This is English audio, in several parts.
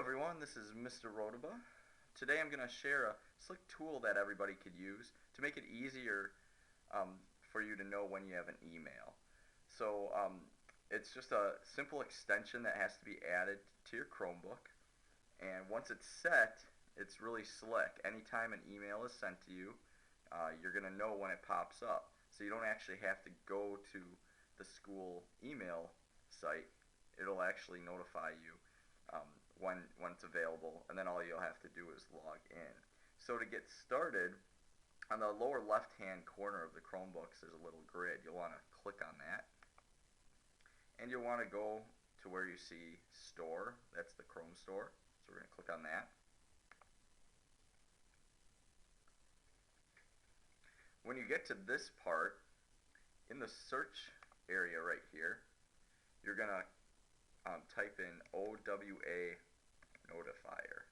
everyone, this is Mr. Rotaba. Today I'm going to share a slick tool that everybody could use to make it easier for you to know when you have an email. It's just a simple extension that has to be added to your Chromebook, and once it's set, it's really slick. Anytime an email is sent to you, you're going to know when it pops up. So you don't actually have to go to the school email site. It'll actually notify you when it's available, and then all you'll have to do is log in. So to get started, on the lower left hand corner of the Chromebooks there's a little grid. You'll want to click on that, and you'll want to go to where you see Store. That's the Chrome Store, so we're going to click on that. When you get to this part, in the search area right here, you're going to type in OWA Notifier.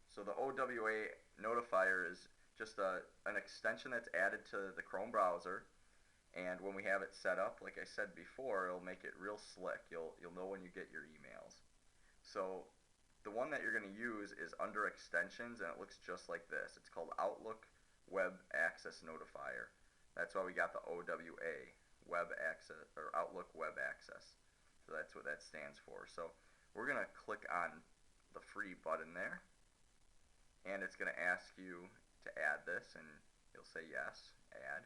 So the OWA Notifier is just an extension that's added to the Chrome browser, and when we have it set up, like I said before, it'll make it real slick. You'll know when you get your emails. So the one that you're going to use is under extensions, and it looks just like this. It's called Outlook Web Access Notifier. That's why we got the OWA, Web Access, or Outlook Web Access. So that's what that stands for. So we're going to click on the free button there, and it's going to ask you to add this, and you'll say yes, add.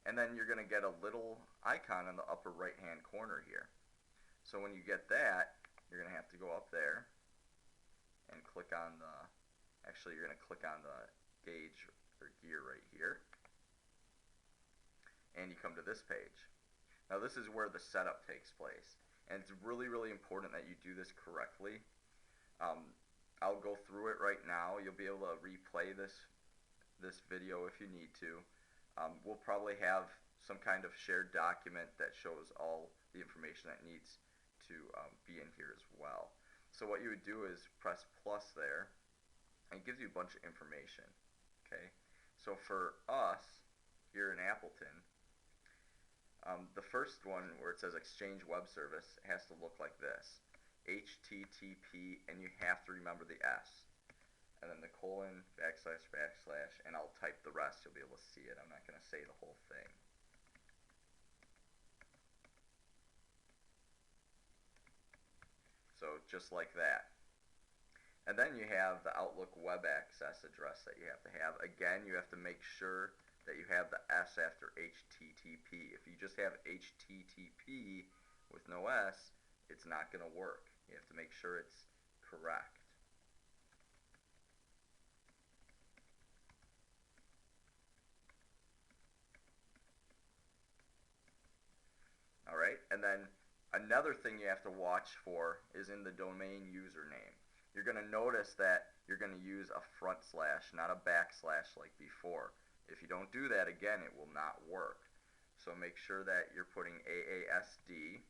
And then you're going to get a little icon in the upper right hand corner here. So when you get that, you're going to have to go up there and click on the, actually you're going to click on the gauge or gear right here, and you come to this page. Now this is where the setup takes place, and it's really important that you do this correctly. I'll go through it right now. You'll be able to replay this video if you need to. We'll probably have some kind of shared document that shows all the information that needs to be in here as well. So what you would do is press plus there, and it gives you a bunch of information. Okay, so for us here in Appleton, the first one where it says Exchange Web Service has to look like this. HTTP, and you have to remember the S, and then the colon, backslash, backslash, and I'll type the rest. You'll be able to see it. I'm not going to say the whole thing. So just like that. And then you have the Outlook Web Access address that you have to have. Again, you have to make sure that you have the S after HTTP. If you just have HTTP with no S, it's not going to work. You have to make sure it's correct. Alright, and then another thing you have to watch for is in the domain username. You're going to notice that you're going to use a front slash, not a backslash like before. If you don't do that, again, it will not work. So make sure that you're putting AASD /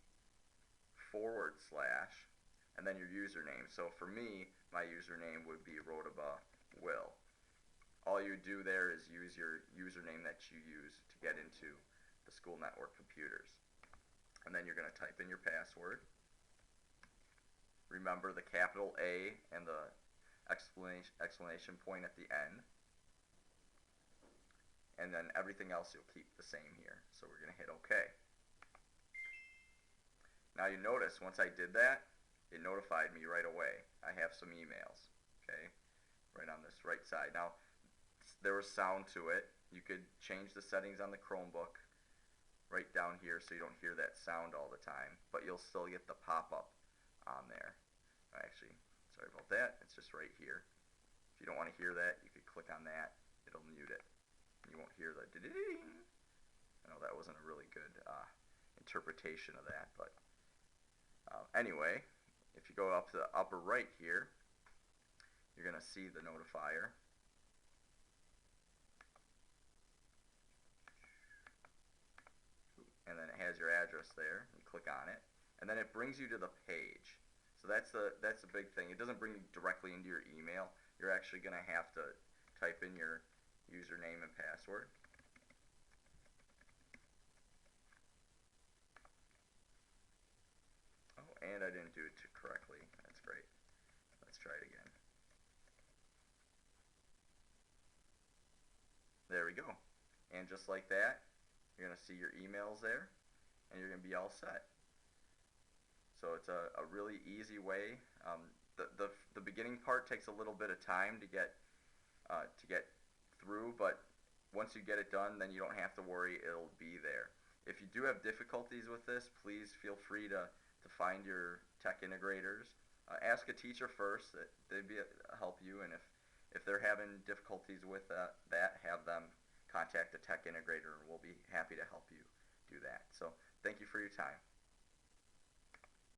and then your username. So for me, my username would be Rotaba Will. All you do there is use your username that you use to get into the school network computers. And then you're going to type in your password. Remember the capital A and the exclamation point at the end. And then everything else you'll keep the same here. So we're going to hit OK. Now you notice once I did that, it notified me right away. I have some emails, okay, right on this right side. Now there was sound to it. You could change the settings on the Chromebook right down here so you don't hear that sound all the time, but you'll still get the pop-up on there. Actually, sorry about that, it's just right here. If you don't want to hear that, you could click on that. It'll mute it. You won't hear the ding. I know that wasn't a really good interpretation of that, but anyway, if you go up to the upper right here, you're going to see the notifier. And then it has your address there. You click on it, and then it brings you to the page. So that's the big thing. It doesn't bring you directly into your email. You're actually going to have to type in your username and password. I didn't do it correctly. That's great. Let's try it again. There we go. And just like that, you're going to see your emails there, and you're going to be all set. So it's a really easy way. The beginning part takes a little bit of time to get through, but once you get it done, then you don't have to worry, it'll be there. If you do have difficulties with this, please feel free to find your tech integrators. Ask a teacher first, that they'd help you, and if they're having difficulties with that, have them contact a tech integrator, and we'll be happy to help you do that. So thank you for your time.